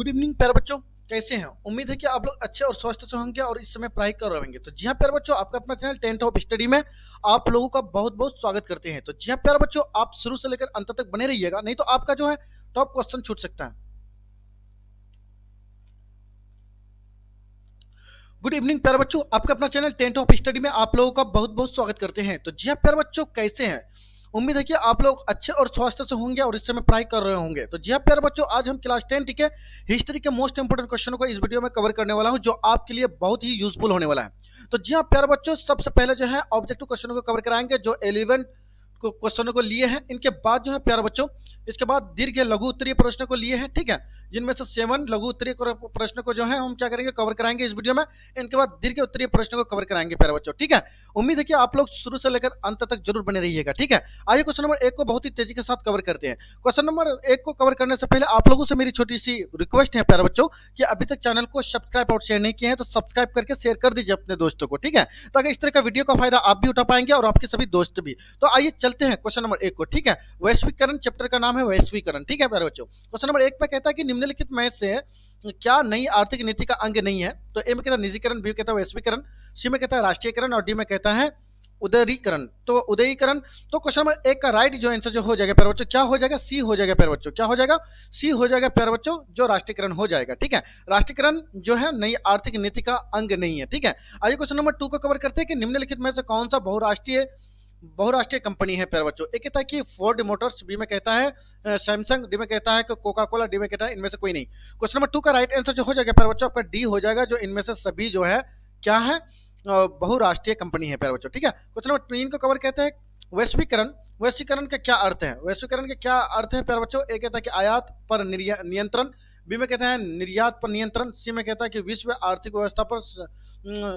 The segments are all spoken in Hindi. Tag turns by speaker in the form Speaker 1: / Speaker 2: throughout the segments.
Speaker 1: गुड इवनिंग प्यारे बच्चों, कैसे हैं? उम्मीद है कि आप लोग अच्छे और स्वस्थ से होंगे और इस समय पढ़ाई कर रहे होंगे। तो जी हाँ प्यारे बच्चों, आपका अपना चैनल टेंथ ऑफ स्टडी में आप लोगों का बहुत बहुत स्वागत करते हैं। तो जी हाँ प्यारे बच्चों, आप शुरू से लेकर अंत तक बने रहिएगा, नहीं तो आपका जो है टॉप क्वेश्चन छूट सकता है। गुड इवनिंग प्यारे बच्चों, आपका अपना चैनल टेंथ ऑफ स्टडी में आप लोगों का बहुत बहुत स्वागत करते हैं। तो जी हाँ प्यारे बच्चों, कैसे हैं? उम्मीद है कि आप लोग अच्छे और स्वस्थ से होंगे और इस समय पढ़ाई कर रहे होंगे। तो जी हाँ प्यारे बच्चों, आज हम क्लास 10 के हिस्ट्री के मोस्ट इंपोर्टेंट क्वेश्चनों को इस वीडियो में कवर करने वाला हूं, जो आपके लिए बहुत ही यूजफुल होने वाला है। तो जी हाँ प्यारे बच्चों, सबसे पहले जो है ऑब्जेक्टिव क्वेश्चनों को कवर कराएंगे, जो 11 क्वेश्चनों को लिए हैं। इनके बाद जो है प्यारे बच्चों, इसके बाद दीर्घ लघु उत्तरीय प्रश्न को लिए हैं, ठीक है, जिनमें से 7 लघु उत्तरीय प्रश्न को जो है हम क्या करेंगे, कवर कराएंगे इस वीडियो में। इनके बाद दीर्घ उत्तरीय प्रश्न को कवर कराएंगे प्यारे बच्चों, ठीक है। उम्मीद है कि आप लोग शुरू से लेकर अंत तक जरूर बने रहिएगा, ठीक है। आइए क्वेश्चन नंबर 1 को बहुत ही तेजी के साथ कवर करते हैं। क्वेश्चन नंबर 1 को कवर करने से पहले आप लोगों से मेरी छोटी सी रिक्वेस्ट है प्यारे बच्चों, कि अभी तक चैनल को सब्सक्राइब और शेयर नहीं किए हैं तो सब्सक्राइब करके शेयर कर दीजिए अपने दोस्तों को, ठीक है, ताकि इस तरह का वीडियो का फायदा आप भी उठा पाएंगे और आपके सभी दोस्त भी। तो आइए चलते हैं क्वेश्चन नंबर 1 को, ठीक है। वैश्वीकरण चैप्टर का नाम है वैश्वीकरण, ठीक है प्यारे बच्चों। क्वेश्चन नंबर 1 पे कहता है कि निम्नलिखित में से क्या नई आर्थिक नीति का अंग नहीं है? तो ए में कहता है निजीकरण, बी में कहता है वैश्वीकरण, सी में कहता है राष्ट्रीयकरण और डी में कहता है उदारीकरण। तो उदयीकरण। तो क्वेश्चन नंबर 1 का राइट जो आंसर जो हो जाएगा प्यारे बच्चों, क्या हो जाएगा? सी हो जाएगा प्यारे बच्चों। क्या हो जाएगा? सी हो जाएगा प्यारे बच्चों, जो राष्ट्रीयकरण हो जाएगा, ठीक है। राष्ट्रीयकरण जो है नई आर्थिक नीति का अंग नहीं है, ठीक है। आइए क्वेश्चन नंबर 2 को कवर करते हैं कि निम्नलिखित में से कौन सा बहुराष्ट्रीय बहुराष्ट्रीय कंपनी है प्यारे बच्चों। एक कहता है कि फोर्ड मोटर्स, बी में कहता है सैमसंग, डी में कहता है कि कोका कोला, डी में कहता है इनमें से कोई नहीं। क्वेश्चन नंबर 2 का राइट आंसर जो हो जाएगा प्यारे बच्चों, आपका डी हो जाएगा, जो इनमें से सभी जो है क्या है, बहुराष्ट्रीय कंपनी है प्यारे बच्चों, ठीक है। क्वेश्चन नंबर 3 को कवर कहते हैं वैश्वीकरण। वैश्वीकरण का क्या अर्थ है? वैश्वीकरण के क्या अर्थ है प्यारे बच्चों? एक कहता है कि आयात पर नियंत्रण, बी में कहता है निर्यात पर नियंत्रण, सी में कहता है कि विश्व आर्थिक व्यवस्था पर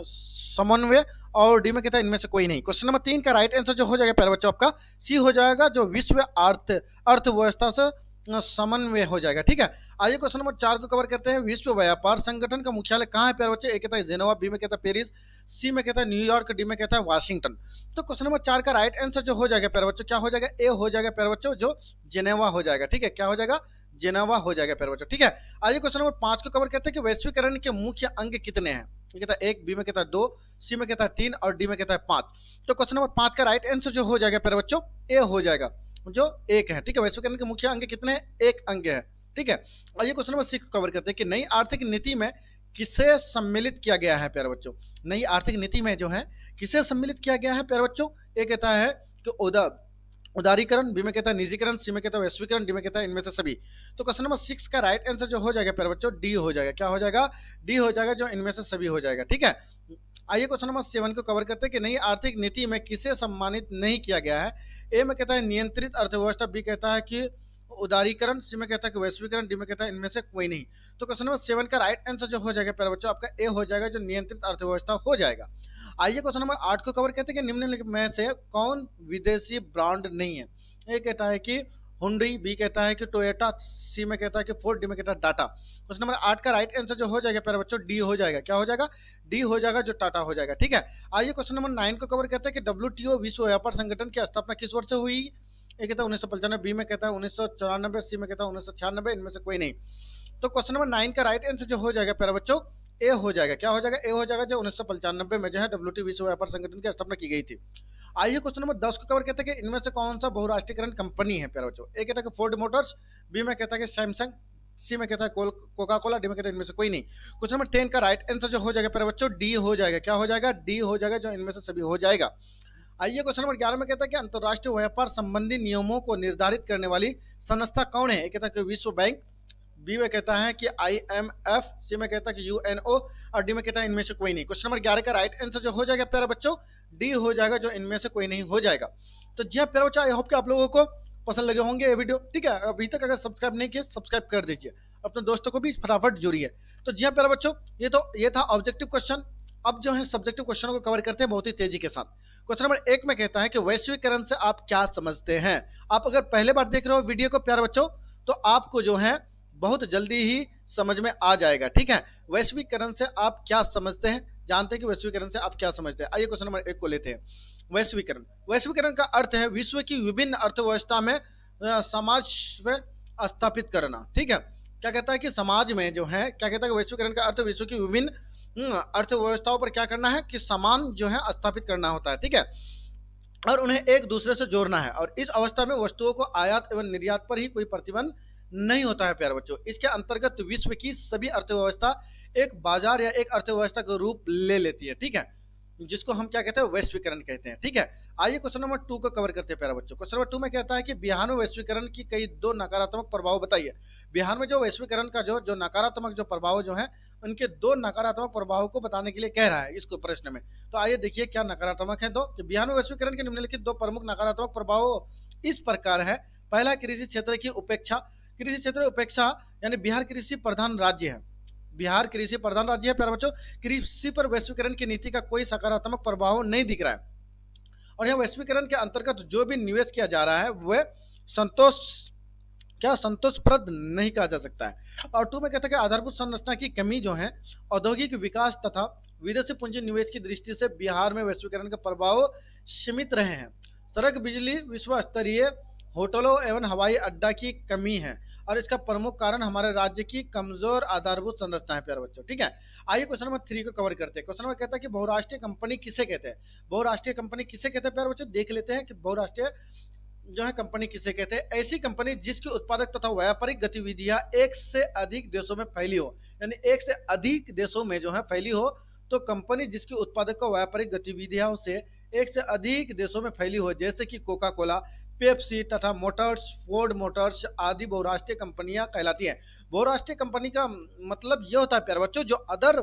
Speaker 1: समन्वय और डी में कहता है इनमें से कोई नहीं। क्वेश्चन नंबर 3 का राइट आंसर जो हो जाएगा प्यारे बच्चों, आपका सी हो जाएगा, जो विश्व अर्थव्यवस्था से समन्वय हो जाएगा, ठीक है। आइए क्वेश्चन नंबर 4 को कवर करते हैं। विश्व व्यापार संगठन का मुख्यालय कहाँ है प्यारे बच्चे? ए कहता है जेनेवा, बी में कहता है पेरिस, सी में कहता है न्यूयॉर्क, डी में कहता है वाशिंगटन। तो क्वेश्चन नंबर 4 का राइट आंसर जो हो जाएगा प्यारे बच्चों, क्या हो जाएगा? ए हो जाएगा प्यारे बच्चों, जो जेनेवा हो जाएगा, ठीक है। क्या हो जाएगा? जेनेवा हो जाएगा प्यारे बच्चों, ठीक है। आइए क्वेश्चन नंबर 5 को कवर करते हैं कि वैश्वीकरण के मुख्य अंग कितने हैं? कहता है 1, बी में कहता है 2, सी में कहता है 3 और डी में कहता है 5। तो क्वेश्चन नंबर 5 का राइट आंसर जो हो जाएगा प्यारे बच्चों, ए हो जाएगा, जो 1 है, ठीक है। वैश्वीकरण के मुख्य अंग कितने हैं? 1 अंग है, ठीक है। आइए क्वेश्चन नंबर 6 कवर करते हैं कि नई आर्थिक नीति में किसे सम्मिलित किया गया है प्यारे बच्चों? नई आर्थिक नीति में जो है किसे सम्मिलित किया गया है प्यारे बच्चों? ए कहता है कि उदारीकरण, बी में कहता है निजीकरण, सी में कहता है वैश्वीकरण, डी में कहता है इनमें से सभी। तो क्वेश्चन नंबर 6 का राइट आंसर जो हो जाएगा प्यारे बच्चों, डी हो जाएगा। क्या हो जाएगा? डी हो जाएगा, जो इनमें से सभी हो जाएगा, ठीक है। आइए क्वेश्चन नंबर 7 को कवर करते हैं कि नई आर्थिक नीति में किसे सम्मानित नहीं किया गया है? ए में कहता है नियंत्रित अर्थव्यवस्था, बी कहता है कि उदारीकरण, सी में कहता है कि वैश्वीकरण, डी में कहता है इनमें से कोई नहीं। तो क्वेश्चन नंबर 7 का राइट आंसर जो हो जाएगा प्यारे बच्चों, आपका ए हो जाएगा, जो नियंत्रित अर्थव्यवस्था हो जाएगा। आइए क्वेश्चन नंबर 8 को कवर करते हैं कि निम्नलिखित में से कौन विदेशी ब्रांड नहीं है? ए कहता है कि हुंडई, बी कहता है कि टोयोटा, सी में कहता है कि फोर्ड, डी में कहता है टाटा। क्वेश्चन नंबर 8 का राइट आंसर जो हो जाएगा प्यारे बच्चों, डी हो जाएगा। क्या हो जाएगा? डी हो जाएगा, जो टाटा हो जाएगा, ठीक है। आइए क्वेश्चन नंबर 9 को कवर करते हैं कि डब्ल्यूटीओ विश्व व्यापार संगठन की स्थापना किस वर्ष से हुई? ए कहता है 1995, बी में कहता है 1994, सी में कहता है 1996, इनमें से कोई नहीं। तो क्वेश्चन नंबर 9 का राइट आंसर जो हो जाएगा प्यारे बच्चों, ए हो जाएगा। क्या हो जाएगा? ए हो जाएगा, जो 1995 में जो है डब्ल्यूटीओ विश्व व्यापार संगठन की स्थापना की गई थी। आइए क्वेश्चन नंबर 10 को कवर करते हैं कि इनमें से कौन सा बहुराष्ट्रीयकरण कंपनी है प्यारे बच्चों? ए कहता है कि फोर्ड मोटर्स, बी में कहता है कि सैमसंग, सी में कहता है कोका कोला, डी में कहता है इनमें से कोई नहीं। क्वेश्चन नंबर 10 का राइट आंसर जो हो जाएगा प्यारे बच्चों, डी हो जाएगा। क्या हो जाएगा? डी हो जाएगा, जो इनमें से सभी हो जाएगा। आइए क्वेश्चन नंबर 11 में कहता है कि अंतरराष्ट्रीय व्यापार संबंधी नियमों को निर्धारित करने वाली संस्था कौन है? कहता है कि विश्व बैंक, बी में कहता है कि IMF, सी में कहता है कि UNO और डी में कहता है इनमें से कोई नहीं। क्वेश्चन नंबर 11 का राइट आंसर जो हो जाएगा प्यारे बच्चों, डी हो जाएगा, जो इनमें से कोई नहीं हो जाएगा। तो जी हाँ प्यारे बच्चों, आई होप कि आप लोगों को पसंद लगे होंगे ये वीडियो, ठीक है। अभी तक अगर सब्सक्राइब नहीं किया, सब्सक्राइब कर दीजिए, अपने दोस्तों को भी फटाफट जोड़िए। तो जी हाँ प्यारे बच्चों, ये था ऑब्जेक्टिव क्वेश्चन। अब जो है सब्जेक्टिव क्वेश्चनों को कवर करते हैं बहुत ही तेजी के साथ। क्वेश्चन नंबर 1 में कहता है कि वैश्वीकरण से आप क्या समझते हैं? आप अगर पहले बार देख रहे हो वीडियो को प्यारे बच्चों, तो आपको जो है बहुत जल्दी ही समझ में आ जाएगा, ठीक है। वैश्वीकरण से आप क्या समझते हैं? जानते हैं कि वैश्वीकरण से आप क्या समझते हैं। आइए क्वेश्चन नंबर 1 को लेते हैं। वैश्वीकरण। वैश्वीकरण का अर्थ है विश्व की विभिन्न अर्थव्यवस्था में समाज स्थापित करना, ठीक है। क्या कहता है कि समाज में जो है क्या कहता है कि वैश्वीकरण का अर्थ विश्व की विभिन्न अर्थव्यवस्थाओं पर क्या करना है कि सामान जो है स्थापित करना होता है, ठीक है, और उन्हें एक दूसरे से जोड़ना है। और इस अवस्था में वस्तुओं को आयात एवं निर्यात पर ही कोई प्रतिबंध नहीं होता है प्यारे बच्चों। इसके अंतर्गत विश्व की सभी अर्थव्यवस्था एक बाजार या एक अर्थव्यवस्था का रूप ले लेती है, ठीक है, जिसको हम क्या कहते हैं वैश्वीकरण कहते हैं, ठीक है। आइए क्वेश्चन नंबर 2 को कवर करते हैं प्यारे बच्चों। क्वेश्चन नंबर 2 में कहता है कि बिहार में वैश्वीकरण की कई दो नकारात्मक प्रभाव बताइए। बिहार में जो वैश्वीकरण का जो नकारात्मक जो प्रभाव जो है उनके दो नकारात्मक प्रभावों को बताने के लिए कह रहा है इसको प्रश्न में। तो आइए देखिए क्या नकारात्मक है। दो कि बिहार में वैश्वीकरण के निम्नलिखित दो प्रमुख नकारात्मक प्रभाव इस प्रकार है। पहला, कृषि क्षेत्र की उपेक्षा। कृषि क्षेत्र उपेक्षा यानी बिहार कृषि प्रधान राज्य है। बिहार कृषि प्रधान राज्य है प्यारे बच्चों। कृषि पर वैश्वीकरण की नीति का कोई सकारात्मक प्रभाव नहीं दिख रहा है। और यह वैश्वीकरण के अंतर्गत जो भी निवेश किया जा रहा है वह संतोषप्रद नहीं कहा जा सकता है। और 2 में कहता है कि आधारभूत संरचना की कमी जो है औद्योगिक विकास तथा विदेशी पूंजी निवेश की दृष्टि से बिहार में वैश्वीकरण के प्रभाव सीमित रहे हैं। सड़क, बिजली, विश्व स्तरीय होटलों एवं हवाई अड्डा की कमी है और इसका प्रमुख कारण हमारे राज्य की कमजोर आधारभूत संरचना है प्यारे बच्चों, ठीक है। आइए क्वेश्चन नंबर 3 को कवर करते हैं। क्वेश्चन नंबर कहता है कि बहुराष्ट्रीय कंपनी किसे कहते हैं। बहुराष्ट्रीय कंपनी किसे कहते हैं प्यारे बच्चों, देख लेते हैं कि बहुराष्ट्रीय जो है कंपनी किसे कहते हैं। ऐसी कंपनी जिसकी उत्पादक तथा व्यापारिक गतिविधियां एक से अधिक देशों में फैली हो, यानी एक से अधिक देशों में जो है फैली हो, तो कंपनी जिसकी उत्पादक व व्यापारिक गतिविधियों से एक से अधिक देशों में फैली हो, जैसे कि कोका कोला, पेप्सी तथा मोटर्स, फोर्ड मोटर्स आदि बहुराष्ट्रीय कंपनियां कहलाती हैं। बहुराष्ट्रीय कंपनी का मतलब यह होता है प्यारे बच्चों जो अदर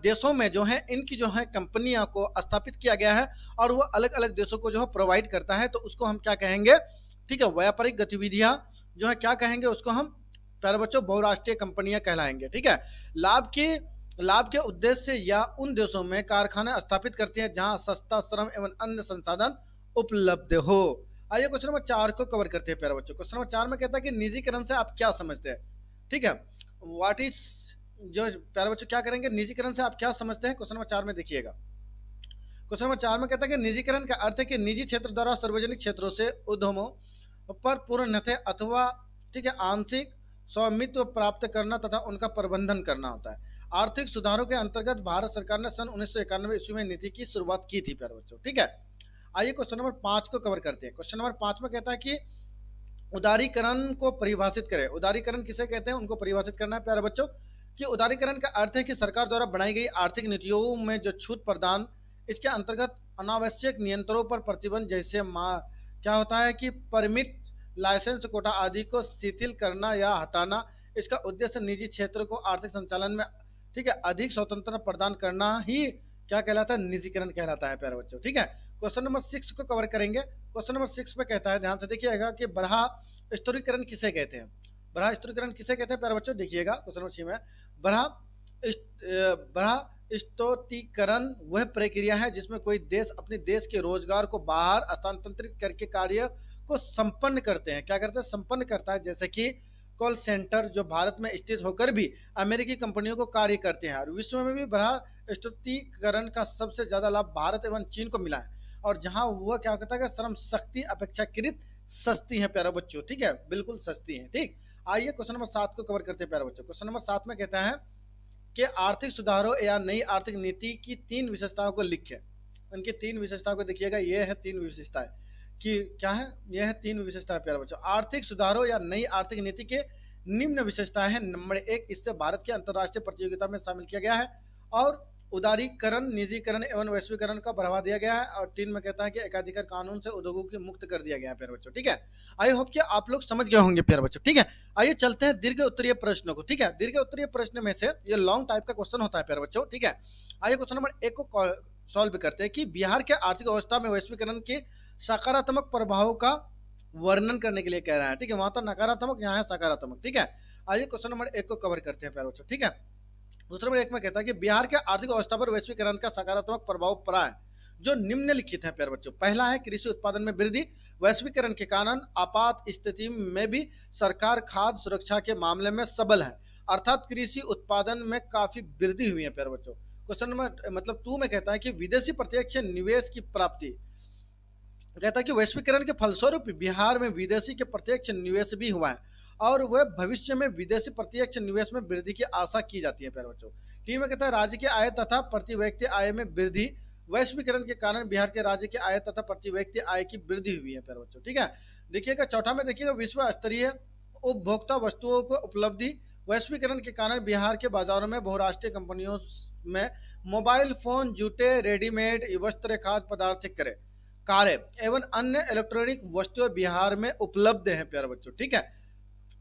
Speaker 1: देशों में जो है इनकी जो है कंपनियां को स्थापित किया गया है और वो अलग अलग देशों को जो है प्रोवाइड करता है, तो उसको हम क्या कहेंगे, ठीक है, व्यापारिक गतिविधियां जो है क्या कहेंगे, उसको हम प्यारे बच्चों बहुराष्ट्रीय कंपनियां कहलाएंगे, ठीक है। लाभ के उद्देश्य से या उन देशों में कारखाने स्थापित करती हैं जहां सस्ता श्रम एवं अन्य संसाधन उपलब्ध हो। आइए क्वेश्चन नंबर 4 को कवर करते हैं प्यारे बच्चों। क्वेश्चन नंबर 4 में कहता है कि निजीकरण से आप क्या समझते हैं, ठीक है, व्हाट इज, जो प्यारे बच्चों क्या करेंगे, निजीकरण से आप क्या समझते हैं, क्वेश्चन नंबर 4 में देखिएगा। क्वेश्चन नंबर 4 में कहता है कि निजीकरण का अर्थ है कि निजी क्षेत्र द्वारा सार्वजनिक क्षेत्रों से उद्यमों पर पूर्णतः अथवा, ठीक है, आंशिक स्वामित्व प्राप्त करना तथा उनका प्रबंधन करना होता है। आर्थिक सुधारों के अंतर्गत भारत सरकार ने सन 1991 ईस्वी में नीति की शुरुआत की थी प्यारे बच्चों, ठीक है। आइए क्वेश्चन नंबर 5 को कवर करते हैं। क्वेश्चन नंबर 5 में कहता है कि उदारीकरण को परिभाषित करें। उदारीकरण किसे कहते हैं, उनको परिभाषित करना है प्यारे बच्चों। कि उदारीकरण का अर्थ है कि सरकार द्वारा बनाई गई आर्थिक नीतियों में जो छूट प्रदान, इसके अंतर्गत अनावश्यक नियंत्रणों पर प्रतिबंध, जैसे क्या होता है कि परमिट, लाइसेंस, कोटा आदि को शिथिल करना या हटाना। इसका उद्देश्य निजी क्षेत्र को आर्थिक संचालन में, ठीक है, अधिक स्वतंत्रता प्रदान करना ही क्या कहलाता है, निजीकरण कहलाता है प्यारे बच्चों, ठीक है। क्वेश्चन नंबर 6 को कवर करेंगे। क्वेश्चन नंबर 6 पे कहता है, ध्यान से देखिएगा कि बरहा स्तरीकरण किसे कहते हैं। बरहा स्तरीकरण किसे कहते हैं प्यारे बच्चों, देखिएगा क्वेश्चन नंबर 6 में बरहा स्तरीकरण वह प्रक्रिया है जिसमें कोई देश अपने देश के रोजगार को बाहर स्थानांतरित करके कार्य को संपन्न करते हैं, क्या करते हैं, संपन्न करता है। जैसे कि कॉल सेंटर जो भारत में स्थित होकर भी अमेरिकी कंपनियों को कार्य करते हैं। और विश्व में भी बरहा स्तरीकरण का सबसे ज्यादा लाभ भारत एवं चीन को मिला है, और जहां वह क्या कहता है, श्रम शक्ति अपेक्षाकृत सस्ती है प्यारे बच्चों, ठीक है, बिल्कुल सस्ती है, ठीक। आइए क्वेश्चन नंबर 7 को कवर करते हैं प्यारे बच्चों। क्वेश्चन नंबर 7 में कहता है कि आर्थिक सुधारों या नई आर्थिक नीति की 3 विशेषताओं को लिखें। उनकी 3 विशेषताओं को देखिएगा, ये है 3 विशेषताएं कि क्या है, यह है 3 विशेषताएं प्यारे बच्चों। आर्थिक सुधारों या नई आर्थिक नीति के निम्न विशेषताएं हैं। नंबर 1, इससे भारत के अंतर्राष्ट्रीय प्रतियोगिता में शामिल किया गया है, और उदारीकरण, निजीकरण एवं वैश्वीकरण का बढ़ावा दिया गया है। और 3 में कहता है कि एकाधिकार कानून से उद्योगों को मुक्त कर दिया गया है प्यारे बच्चों, ठीक है। आई होप कि आप लोग समझ गए होंगे प्यारे बच्चों, ठीक है। आइए चलते हैं दीर्घ उत्तरीय प्रश्नों को, ठीक है। दीर्घ उत्तरीय प्रश्न में से ये लॉन्ग टाइप का क्वेश्चन होता है प्यारे बच्चों, ठीक है। आइए क्वेश्चन नंबर 1 को सॉल्व करते हैं कि बिहार के आर्थिक अवस्था में वैश्वीकरण के सकारात्मक प्रभाव का वर्णन करने के लिए कह रहा है, ठीक है। वहां तो नकारात्मक, यहाँ है सकारात्मक, ठीक है। आइए क्वेश्चन नंबर 1 को कवर करते हैं प्यारे बच्चों, ठीक है। दूसरे नंबर 1 में कहता है कि बिहार के आर्थिक अवस्था पर वैश्वीकरण का सकारात्मक प्रभाव पड़ा है, जो निम्नलिखित है प्यारे बच्चों। पहला है कृषि उत्पादन में वृद्धि। वैश्वीकरण के कारण आपात स्थिति में भी सरकार खाद्य सुरक्षा के मामले में सबल है, अर्थात कृषि उत्पादन में काफी वृद्धि हुई है प्यारे बच्चों। क्वेश्चन नंबर मतलब 2 में कहता है कि विदेशी प्रत्यक्ष निवेश की प्राप्ति। कहता है कि वैश्वीकरण के फलस्वरूप बिहार में विदेशी के प्रत्यक्ष निवेश भी हुआ है, और वह भविष्य में विदेशी प्रत्यक्ष निवेश में वृद्धि की आशा की जाती है प्यारे बच्चों। टी में कहता है राज्य की आय तथा प्रति व्यक्ति आय में वृद्धि, वैश्वीकरण के कारण बिहार के राज्य की आय तथा प्रति व्यक्ति आय की वृद्धि हुई है प्यारे बच्चों। ठीक है, देखिएगा चौथा में देखिएगा विश्व स्तरीय उपभोक्ता वस्तुओं को उपलब्धि, वैश्वीकरण के कारण बिहार के बाजारों में बहुराष्ट्रीय कंपनियों में मोबाइल फोन, जूते, रेडीमेड वस्त्र, खाद्य पदार्थ, कारें एवं अन्य इलेक्ट्रॉनिक वस्तुएं बिहार में उपलब्ध हैं प्यारे बच्चों। ठीक है,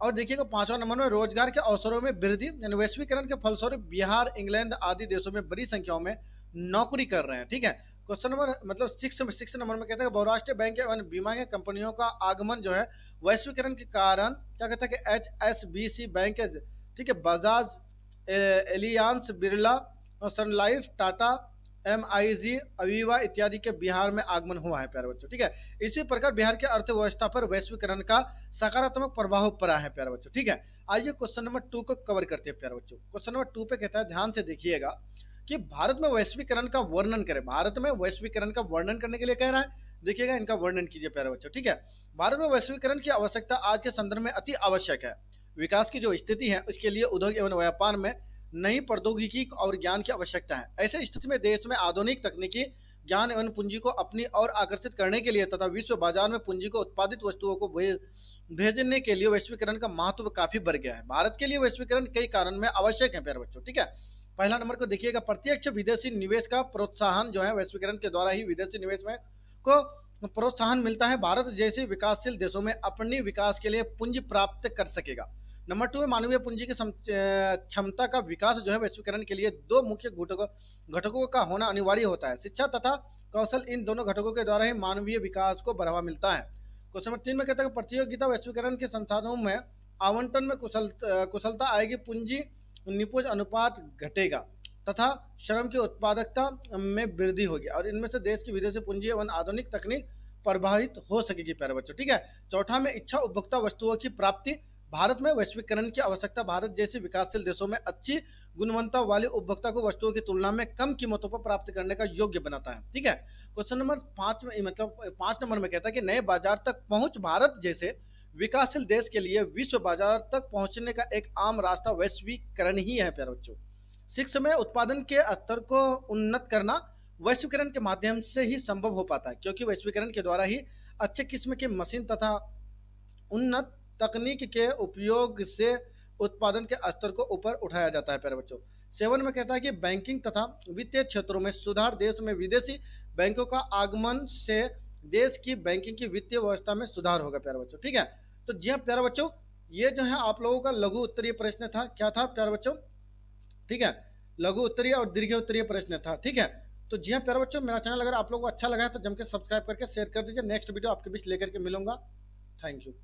Speaker 1: और देखिएगा पांचवा नंबर में रोजगार के अवसरों में वृद्धि, यानी वैश्वीकरण के फलस्वरूप बिहार, इंग्लैंड आदि देशों में बड़ी संख्याओं में नौकरी कर रहे हैं। ठीक है, क्वेश्चन नंबर मतलब सिक्स नंबर में कहते हैं बहुराष्ट्रीय बैंक एवं बीमा के कंपनियों का आगमन जो है वैश्वीकरण के कारण क्या कहता है कि HSBC बैंक, ठीक है, बजाज, एलियांस, बिरला, सन लाइफ, टाटा, MIG, अवीवा इत्यादि के बिहार में आगमन हुआ है प्यारे बच्चों। ठीक है, इसी प्रकार बिहार की अर्थव्यवस्था पर वैश्वीकरण का सकारात्मक प्रभाव पड़ा है प्यारे बच्चों। ठीक है, आइए क्वेश्चन नंबर 2 को कवर करते हैं प्यारे बच्चों। क्वेश्चन नंबर 2 पे कहता है, ध्यान से देखिएगा कि भारत में वैश्वीकरण का वर्णन करें। भारत में वैश्वीकरण का वर्णन करने के लिए कह रहा है, देखिएगा इनका वर्णन कीजिए प्यारे बच्चों। ठीक है, भारत में वैश्वीकरण की आवश्यकता आज के संदर्भ में अति आवश्यक है। विकास की जो स्थिति है उसके लिए उद्योग एवं व्यापार में नई प्रौद्योगिकी और ज्ञान की आवश्यकता है। ऐसे स्थिति में देश में आधुनिक तकनीकी ज्ञान एवं पूंजी को अपनी ओर आकर्षित करने के लिए तथा विश्व बाजार में पूंजी को उत्पादित वस्तुओं को भेजने के लिए वैश्वीकरण का महत्व काफी बढ़ गया है। भारत के लिए वैश्वीकरण कई कारण में आवश्यक है प्यारे बच्चों। ठीक है, पहला नंबर को देखिएगा, प्रत्यक्ष विदेशी निवेश का प्रोत्साहन जो है वैश्वीकरण के द्वारा ही विदेशी निवेश में को प्रोत्साहन मिलता है। भारत जैसे विकासशील देशों में अपनी विकास के लिए पूंजी प्राप्त कर सकेगा। नंबर 2 में मानवीय पूंजी की क्षमता का विकास जो है वैश्वीकरण के लिए दो मुख्य घटकों का होना अनिवार्य होता है। शिक्षा तथा कौशल, इन दोनों घटकों के द्वारा ही मानवीय विकास को बढ़ावा मिलता है। क्वेश्चन नंबर 3 में कहता है प्रतियोगिता वैश्वीकरण के संसाधनों में आवंटन में कुशलता आएगी, पूंजी निपुण अनुपात घटेगा तथा श्रम की उत्पादकता में वृद्धि होगी और इनमें से देश की विदेशी पूंजी एवं आधुनिक तकनीक प्रभावित हो सकेगी प्यारे बच्चों। ठीक है, चौथा में इच्छा उपभोक्ता वस्तुओं की प्राप्ति, भारत में वैश्वीकरण की आवश्यकता भारत जैसे विकासशील देशों में अच्छी गुणवत्ता वाले उपभोक्ता को वस्तुओं की तुलना में कम कीमतों पर प्राप्त करने का योग्य बनाता है। ठीक है, क्वेश्चन नंबर 5 में मतलब 5 नंबर में कहता है कि नए बाजार तक पहुंच, भारत जैसे विकासशील देश के लिए विश्व बाजार तक पहुंचने का एक आम रास्ता वैश्वीकरण ही है प्यारे बच्चों। 6 में उत्पादन के स्तर को उन्नत करना वैश्वीकरण के माध्यम से ही संभव हो पाता है, क्योंकि वैश्वीकरण के द्वारा ही अच्छे किस्म के मशीन तथा उन्नत तकनीक के उपयोग से उत्पादन के स्तर को ऊपर उठाया जाता है प्यारे बच्चों। 7 में कहता है कि बैंकिंग तथा वित्तीय क्षेत्रों में सुधार, देश में विदेशी बैंकों का आगमन से देश की बैंकिंग की वित्तीय व्यवस्था में सुधार होगा प्यारे बच्चों। ठीक है, तो जी हाँ प्यारे बच्चों, ये जो है आप लोगों का लघु उत्तरीय प्रश्न था। क्या था प्यारे बच्चों? ठीक है, लघु उत्तरीय और दीर्घ उत्तरीय प्रश्न था। ठीक है, तो जी हाँ प्यारे बच्चों, मेरा चैनल अगर आप लोगों को अच्छा लगा है तो जम के सब्सक्राइब करके शेयर कर दीजिए। नेक्स्ट वीडियो आपके बीच लेकर के मिलूंगा। Thank you.